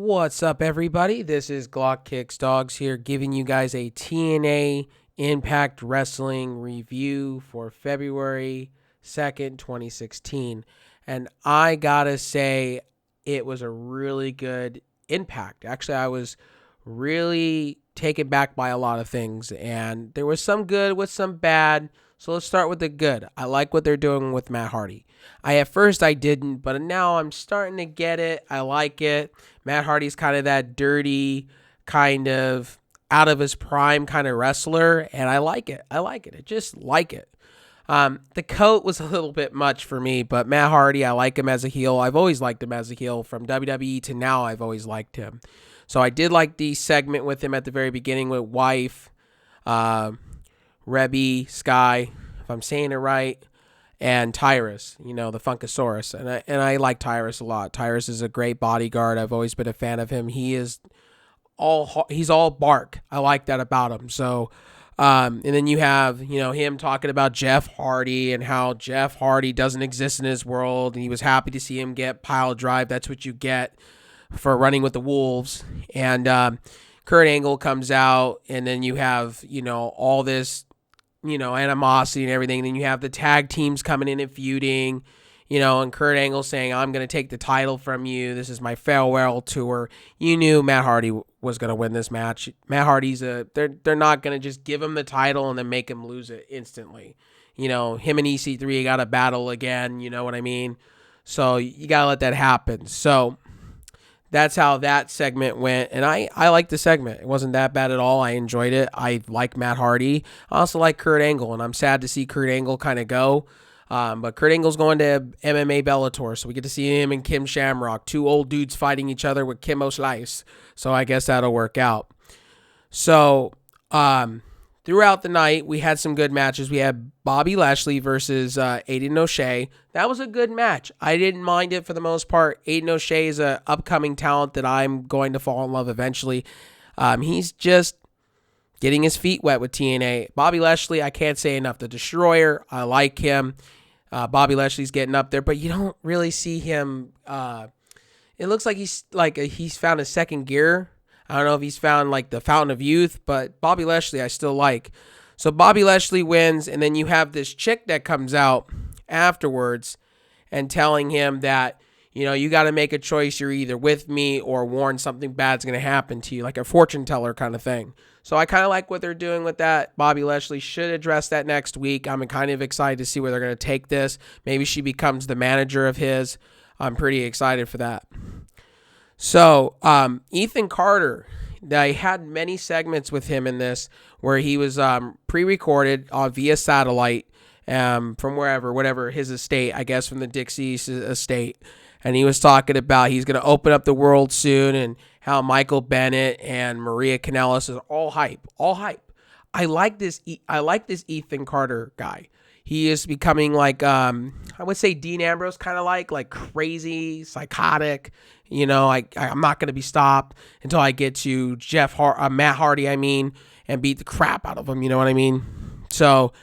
What's up, everybody? This is Glock Kicks Dogs here, giving you guys a TNA Impact Wrestling review for February 2nd, 2016. And I gotta say, it was a really good Impact. Actually, I was really taken back by a lot of things, and there was some good with some bad. So let's start with the good. I like what they're doing with Matt Hardy. At first I didn't, but now I'm starting to get it. I like it. Matt Hardy's kind of that dirty, kind of out of his prime kind of wrestler, and I like it. I just like it. The coat was a little bit much for me, but Matt Hardy, I like him as a heel. I've always liked him as a heel. From WWE to now, I've always liked him. So I did like the segment with him at the very beginning with Wife, Rebby, Sky, if I'm saying it right, and Tyrus, the Funkasaurus. And I like Tyrus a lot. Tyrus is a great bodyguard. I've always been a fan of him. He's all bark. I like that about him. So, and then you have, him talking about Jeff Hardy and how Jeff Hardy doesn't exist in his world. And he was happy to see him get pile drive. That's what you get for running with the Wolves. And Kurt Angle comes out, and then you have, all this, animosity and everything. Then you have the tag teams coming in and feuding, and Kurt Angle saying, I'm going to take the title from you. This is my farewell tour. You knew Matt Hardy was going to win this match. Matt Hardy's they're not going to just give him the title and then make him lose it instantly. Him and EC3 got to battle again. You know what I mean? So you got to let that happen. So that's how that segment went, and I liked the segment. It wasn't that bad at all. I enjoyed it. I like Matt Hardy. I also like Kurt Angle, and I'm sad to see Kurt Angle kind of go. But Kurt Angle's going to MMA Bellator, so we get to see him and Kim Shamrock, two old dudes fighting each other with Kimbo Slice. So I guess that'll work out. So throughout the night, we had some good matches. We had Bobby Lashley versus Aiden O'Shea. That was a good match. I didn't mind it for the most part. Aiden O'Shea is an upcoming talent that I'm going to fall in love eventually. He's just getting his feet wet with TNA. Bobby Lashley, I can't say enough. The Destroyer, I like him. Bobby Lashley's getting up there, but you don't really see him. It looks like he's found a second gear. I don't know if he's found like the Fountain of Youth, but Bobby Lashley I still like. So Bobby Lashley wins, and then you have this chick that comes out afterwards and telling him that, you got to make a choice. You're either with me or warn something bad's going to happen to you, like a fortune teller kind of thing. So I kind of like what they're doing with that. Bobby Lashley should address that next week. I'm kind of excited to see where they're going to take this. Maybe she becomes the manager of his. I'm pretty excited for that. So, Ethan Carter, they had many segments with him in this where he was pre-recorded via satellite from whatever his estate, I guess from the Dixie estate. And he was talking about he's going to open up the world soon and how Michael Bennett and Maria Kanellis is all hype. I like this Ethan Carter guy. He is becoming like, I would say Dean Ambrose kind of like crazy, psychotic. I'm not going to be stopped until I get to Matt Hardy, and beat the crap out of him. You know what I mean? So,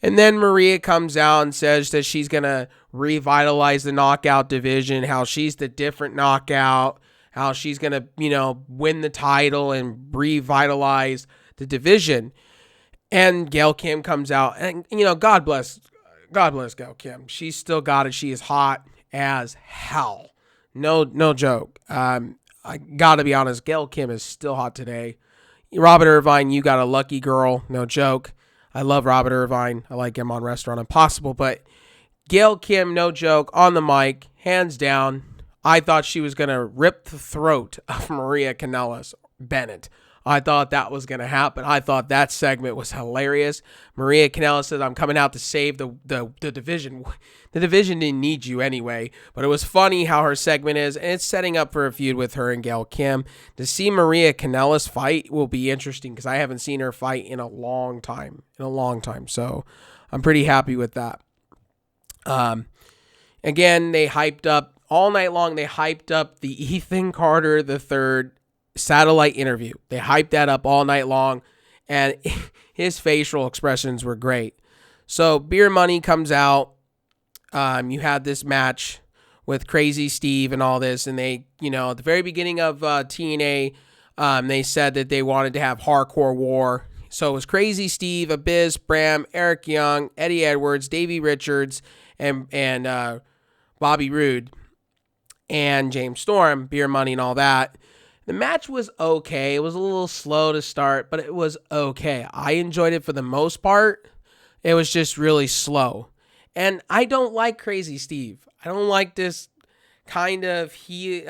and then Maria comes out and says that she's going to revitalize the knockout division, how she's the different knockout, how she's going to, win the title and revitalize the division. And Gail Kim comes out, and, God bless Gail Kim. She's still got it. She is hot as hell. No joke. I got to be honest, Gail Kim is still hot today. Robert Irvine, you got a lucky girl. No joke. I love Robert Irvine. I like him on Restaurant Impossible. But Gail Kim, no joke, on the mic, hands down. I thought she was going to rip the throat of Maria Kanellis Bennett. I thought that was going to happen. I thought that segment was hilarious. Maria Kanellis said, I'm coming out to save the division. The division didn't need you anyway, but it was funny how her segment is, and it's setting up for a feud with her and Gail Kim. To see Maria Kanellis fight will be interesting because I haven't seen her fight in a long time. So I'm pretty happy with that. Again, they hyped up all night long. They hyped up the Ethan Carter III satellite interview. They hyped that up all night long, and his facial expressions were great. So Beer Money comes out. You had this match with Crazy Steve and all this. And they, at the very beginning of TNA, they said that they wanted to have hardcore war. So it was Crazy Steve, Abyss, Bram, Eric Young, Eddie Edwards, Davey Richards, and Bobby Roode, and James Storm, Beer Money, and all that. The match was okay. It was a little slow to start, but it was okay. I enjoyed it for the most part. It was just really slow. And I don't like Crazy Steve. I don't like this kind of heel,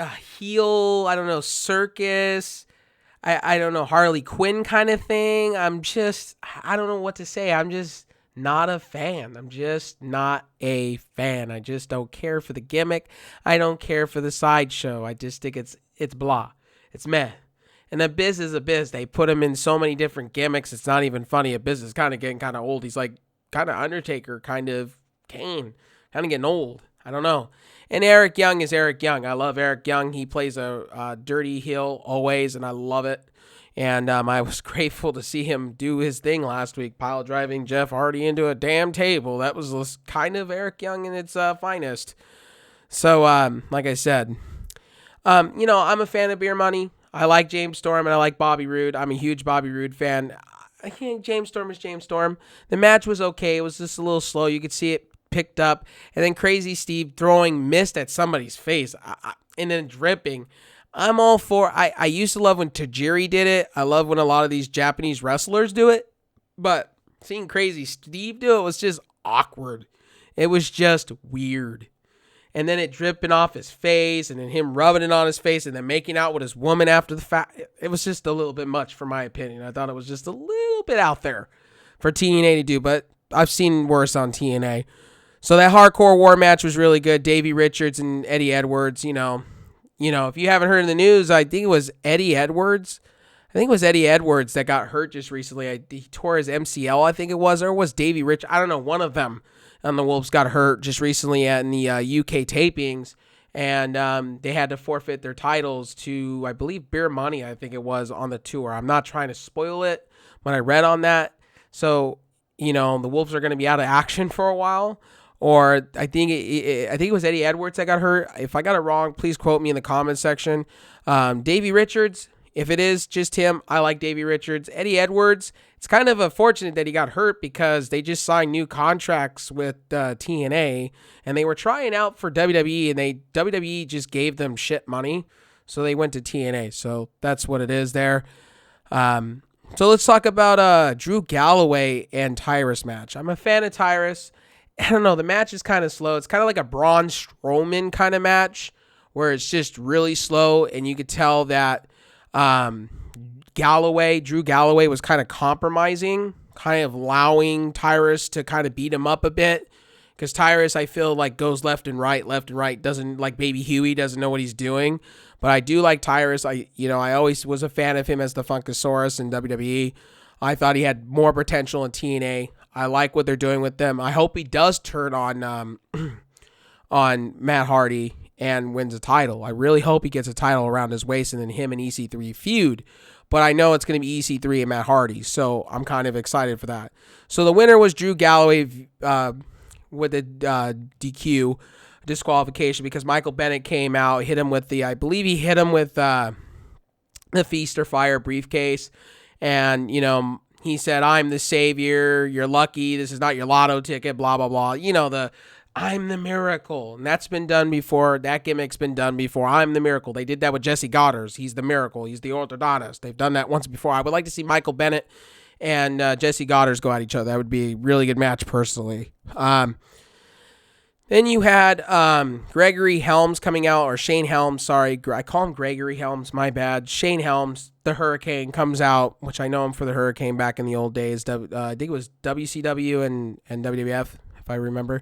I don't know, circus, I don't know, Harley Quinn kind of thing. I don't know what to say. I'm just not a fan. I'm just not a fan. I just don't care for the gimmick. I don't care for the sideshow. I just think it's blah. It's meh. And Abyss is Abyss. They put him in so many different gimmicks. It's not even funny. Abyss is kind of getting kind of old. He's like kind of Undertaker, kind of Kane, kind of getting old. I don't know. And Eric Young is Eric Young. I love Eric Young. He plays a dirty heel always, and I love it. And I was grateful to see him do his thing last week, pile driving Jeff Hardy into a damn table. That was kind of Eric Young in its finest. So, like I said, I'm a fan of Beer Money. I like James Storm, and I like Bobby Roode. I'm a huge Bobby Roode fan. I think James Storm is James Storm. The match was okay. It was just a little slow. You could see it picked up. And then Crazy Steve throwing mist at somebody's face and then dripping. I'm all for, I used to love when Tajiri did it. I love when a lot of these Japanese wrestlers do it. But seeing Crazy Steve do it was just awkward. It was just weird. And then it dripping off his face, and then him rubbing it on his face, and then making out with his woman after the fact. It was just a little bit much, for my opinion. I thought it was just a little bit out there for TNA to do, but I've seen worse on TNA. So that hardcore war match was really good. Davey Richards and Eddie Edwards, if you haven't heard in the news, I think it was Eddie Edwards. I think it was Eddie Edwards that got hurt just recently. He tore his MCL, I think it was, or it was Davey Richards. I don't know, one of them on the Wolves got hurt just recently in the UK tapings, and they had to forfeit their titles to, I believe, Beer Money, I think it was, on the tour. I'm not trying to spoil it, but I read on that. So, the Wolves are going to be out of action for a while. Or I think it was Eddie Edwards that got hurt. If I got it wrong, please quote me in the comments section. Davey Richards, if it is just him, I like Davey Richards. Eddie Edwards, it's kind of unfortunate that he got hurt because they just signed new contracts with TNA, and they were trying out for WWE, and WWE just gave them shit money, so they went to TNA. So that's what it is there. So let's talk about Drew Galloway and Tyrus match. I'm a fan of Tyrus. I don't know, the match is kind of slow. It's kind of like a Braun Strowman kind of match where it's just really slow, and you could tell that Drew Galloway was kind of compromising, kind of allowing Tyrus to kind of beat him up a bit, because Tyrus, I feel like, goes left and right, doesn't, like Baby Huey, doesn't know what he's doing. But I do like Tyrus. I always was a fan of him as the Funkasaurus in WWE. I thought he had more potential in TNA. I like what they're doing with them. I hope he does turn on on Matt Hardy and wins a title. I really hope he gets a title around his waist and then him and EC3 feud. But I know it's going to be EC3 and Matt Hardy, so I'm kind of excited for that. So the winner was Drew Galloway with a DQ disqualification because Michael Bennett came out, hit him with I believe he hit him with the Feast or Fire briefcase. And, he said, "I'm the savior, you're lucky, this is not your lotto ticket, blah, blah, blah." I'm the miracle. And that's been done before. That gimmick's been done before. I'm the miracle. They did that with Jesse Goddard. He's the miracle. He's the orthodontist. They've done that once before. I would like to see Michael Bennett and Jesse Goddard go at each other. That would be a really good match, personally. Then you had Gregory Helms coming out, or Shane Helms, sorry. I call him Gregory Helms, my bad. Shane Helms, the Hurricane, comes out, which I know him for the Hurricane back in the old days. I think it was WCW and WWF, if I remember.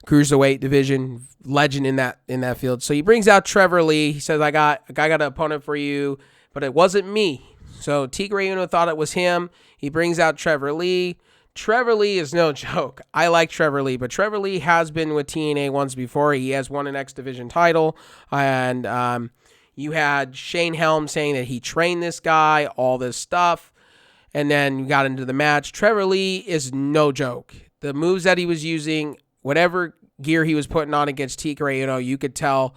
Cruiserweight division, legend in that field. So he brings out Trevor Lee. He says, I got an opponent for you, but it wasn't me. So Tigre Uno thought it was him. He brings out Trevor Lee. Trevor Lee is no joke. I like Trevor Lee, but Trevor Lee has been with TNA once before. He has won an X Division title, and you had Shane Helms saying that he trained this guy, all this stuff, and then you got into the match. Trevor Lee is no joke. The moves that he was using, whatever gear he was putting on against Tigre Uno, you could tell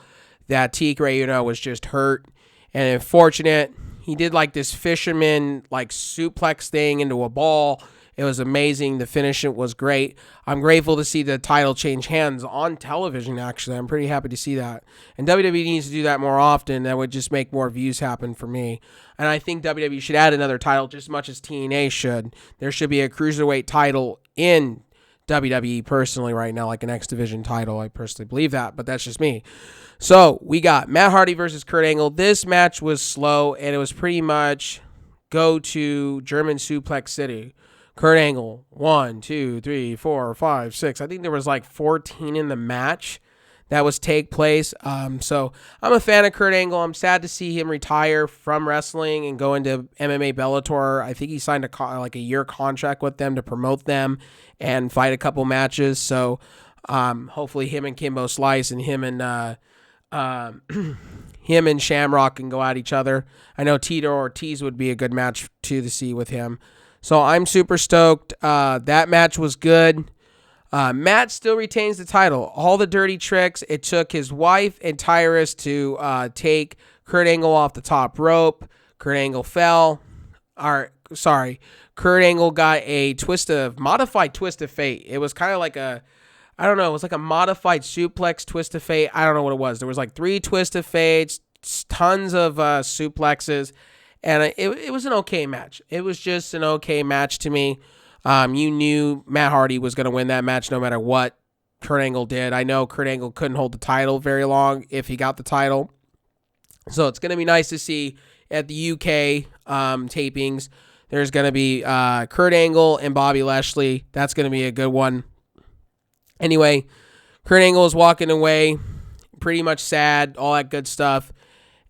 that Tigre Uno was just hurt and unfortunate. He did like this fisherman like suplex thing into a ball. It was amazing. The finish was great. I'm grateful to see the title change hands on television, actually. I'm pretty happy to see that. And WWE needs to do that more often. That would just make more views happen for me. And I think WWE should add another title just as much as TNA should. There should be a cruiserweight title in WWE personally right now, like an X Division title. I personally believe that, but that's just me. So we got Matt Hardy versus Kurt Angle. This match was slow, and it was pretty much go to German Suplex City. Kurt Angle, 1, 2, 3, 4, 5, 6. I think there was like 14 in the match that was take place. So I'm a fan of Kurt Angle. I'm sad to see him retire from wrestling and go into MMA Bellator. I think he signed a year contract with them to promote them and fight a couple matches. So hopefully him and Kimbo Slice and him and Shamrock can go at each other. I know Tito Ortiz would be a good match too to see with him. So I'm super stoked. That match was good. Matt still retains the title. All the dirty tricks. It took his wife and Tyrus to take Kurt Angle off the top rope. Kurt Angle fell. Kurt Angle got a modified twist of fate. It was kind of like it was like a modified suplex twist of fate. I don't know what it was. There was like 3 twist of fates, tons of suplexes. And it was an okay match. It was just an okay match to me. You knew Matt Hardy was going to win that match no matter what Kurt Angle did. I know Kurt Angle couldn't hold the title very long if he got the title. So it's going to be nice to see at the UK tapings. There's going to be Kurt Angle and Bobby Lashley. That's going to be a good one. Anyway, Kurt Angle is walking away, pretty much sad, all that good stuff.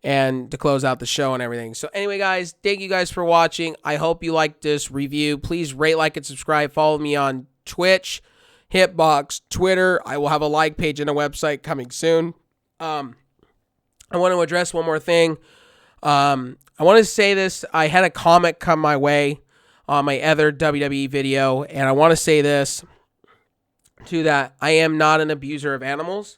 And to close out the show and everything. So anyway, guys, thank you guys for watching. I hope you liked this review. Please rate, like, and subscribe. Follow me on Twitch, Hitbox, Twitter. I will have a like page and a website coming soon. I want to address one more thing. I want to say this. I had a comment come my way on my other WWE video, and I want to say this to that. I am not an abuser of animals.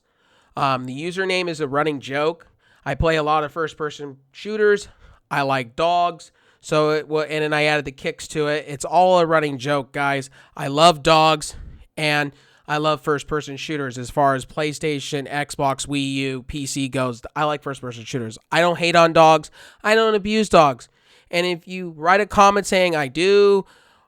The username is a running joke. I play a lot of first-person shooters. I like dogs. And then I added the kicks to it. It's all a running joke, guys. I love dogs, and I love first-person shooters as far as PlayStation, Xbox, Wii U, PC goes. I like first-person shooters. I don't hate on dogs. I don't abuse dogs. And if you write a comment saying I do,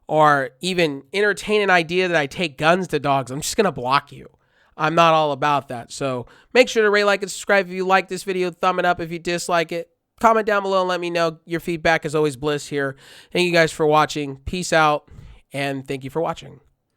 or even entertain an idea that I take guns to dogs, I'm just going to block you. I'm not all about that. So make sure to rate, like, and subscribe if you like this video. Thumb it up if you dislike it. Comment down below and let me know. Your feedback is always bliss here. Thank you guys for watching. Peace out, and thank you for watching.